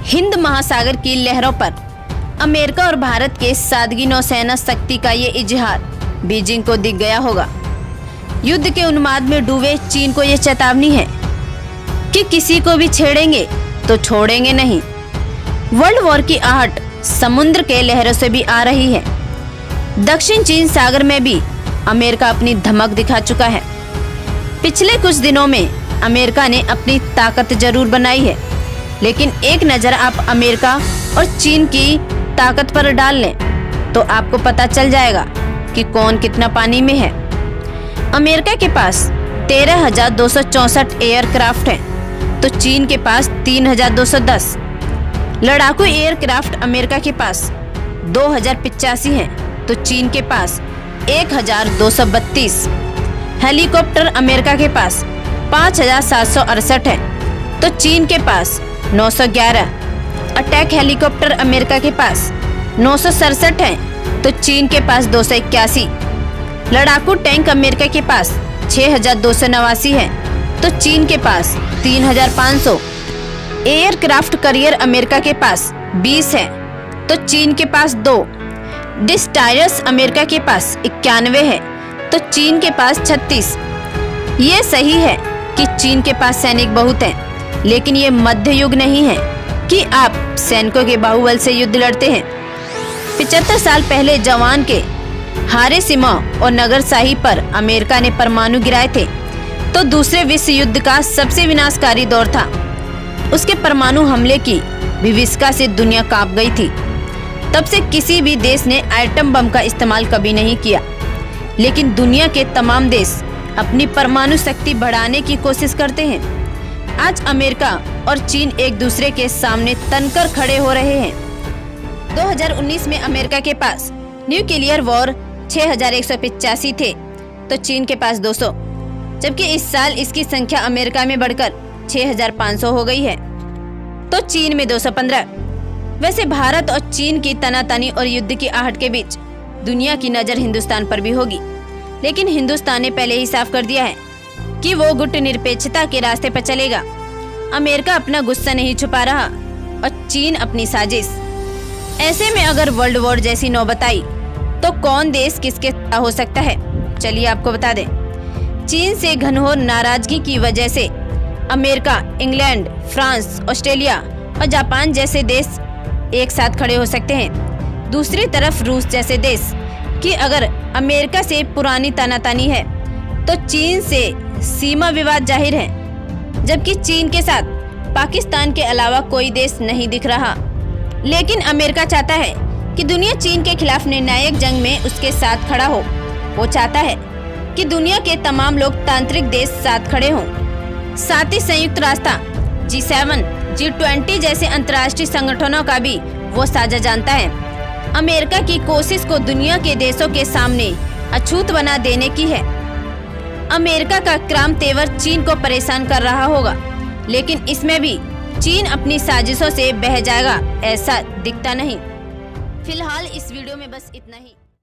हिंद महासागर की लहरों पर अमेरिका और भारत के सादगी नौसेना शक्ति का ये इजहार बीजिंग को दिख गया होगा। युद्ध के उन्माद में डूबे चीन को ये चेतावनी है कि किसी को भी छेड़ेंगे तो छोड़ेंगे नहीं। वर्ल्ड वॉर की आहट समुद्र के लहरों से भी आ रही है। दक्षिण चीन सागर में भी अमेरिका अपनी धमक दिखा चुका है। पिछले कुछ दिनों में अमेरिका ने अपनी ताकत जरूर बनाई है, लेकिन एक नज़र आप अमेरिका और चीन की ताकत पर डाल लें तो आपको पता चल जाएगा कि कौन कितना पानी में है। अमेरिका के पास 13,264 एयरक्राफ्ट हैं, तो चीन के पास 3,210। लड़ाकू एयरक्राफ्ट अमेरिका के पास 2,085 हैं, तो चीन के पास 1,232। हेलीकॉप्टर अमेरिका के पास 5,768 हैं, तो चीन के पास 911। अटैक हेलीकॉप्टर अमेरिका के पास 967 हैं, तो चीन के पास 281। लड़ाकू टैंक अमेरिका के पास 6,289 हैं, तो चीन के पास 3,500। एयरक्राफ्ट कैरियर अमेरिका के पास 20 हैं, तो चीन के पास 2। डिस्ट्रॉयर्स अमेरिका के पास 91 हैं, तो चीन के पास 36। ये सही है कि चीन के पास सैनिक बहुत हैं, लेकिन ये मध्य युग नहीं है कि आप सैनिकों के बाहुबल से युद्ध लड़ते हैं। 75 साल पहले जापान के हिरोशिमा और नागासाकी पर अमेरिका ने परमाणु गिराए थे, तो दूसरे विश्व युद्ध का सबसे विनाशकारी दौर था। उसके परमाणु हमले की विभीषिका से दुनिया कांप गई थी। तब से किसी भी देश ने एटम बम का इस्तेमाल कभी नहीं किया, लेकिन दुनिया के तमाम देश अपनी परमाणु शक्ति बढ़ाने की कोशिश करते हैं। आज अमेरिका और चीन एक दूसरे के सामने तनकर खड़े हो रहे हैं। 2019 में अमेरिका के पास न्यूक्लियर वॉर 6,185 थे, तो चीन के पास 200, जबकि इस साल इसकी संख्या अमेरिका में बढ़कर 6,500 हो गई है, तो चीन में 215। वैसे भारत और चीन की तनातनी और युद्ध की आहट के बीच दुनिया की नज़र हिंदुस्तान पर भी होगी, लेकिन हिंदुस्तान ने पहले ही साफ कर दिया है कि वो गुटनिरपेक्षता के रास्ते पर चलेगा। अमेरिका अपना गुस्सा नहीं छुपा रहा और चीन अपनी साजिश। ऐसे में अगर वर्ल्ड वॉर जैसी नौबत आई तो कौन देश किसके हो सकता है, चलिए आपको बता दें। चीन से घनघोर नाराजगी की वजह से अमेरिका, इंग्लैंड, फ्रांस, ऑस्ट्रेलिया और जापान जैसे देश एक साथ खड़े हो सकते हैं। दूसरी तरफ रूस जैसे देश की अगर अमेरिका से पुरानी तानातानी है, तो चीन से सीमा विवाद जाहिर है, जबकि चीन के साथ पाकिस्तान के अलावा कोई देश नहीं दिख रहा। लेकिन अमेरिका चाहता है कि दुनिया चीन के खिलाफ निर्णायक जंग में उसके साथ खड़ा हो। वो चाहता है कि दुनिया के तमाम लोकतांत्रिक देश साथ खड़े हों। साथ ही संयुक्त राष्ट्र, G7, G20 जैसे अंतर्राष्ट्रीय संगठनों का भी वो साझा जानता है। अमेरिका की कोशिश को दुनिया के देशों के सामने अछूत बना देने की है। अमेरिका का क्राम तेवर चीन को परेशान कर रहा होगा, लेकिन इसमें भी चीन अपनी साजिशों से बह जाएगा ऐसा दिखता नहीं। फिलहाल इस वीडियो में बस इतना ही।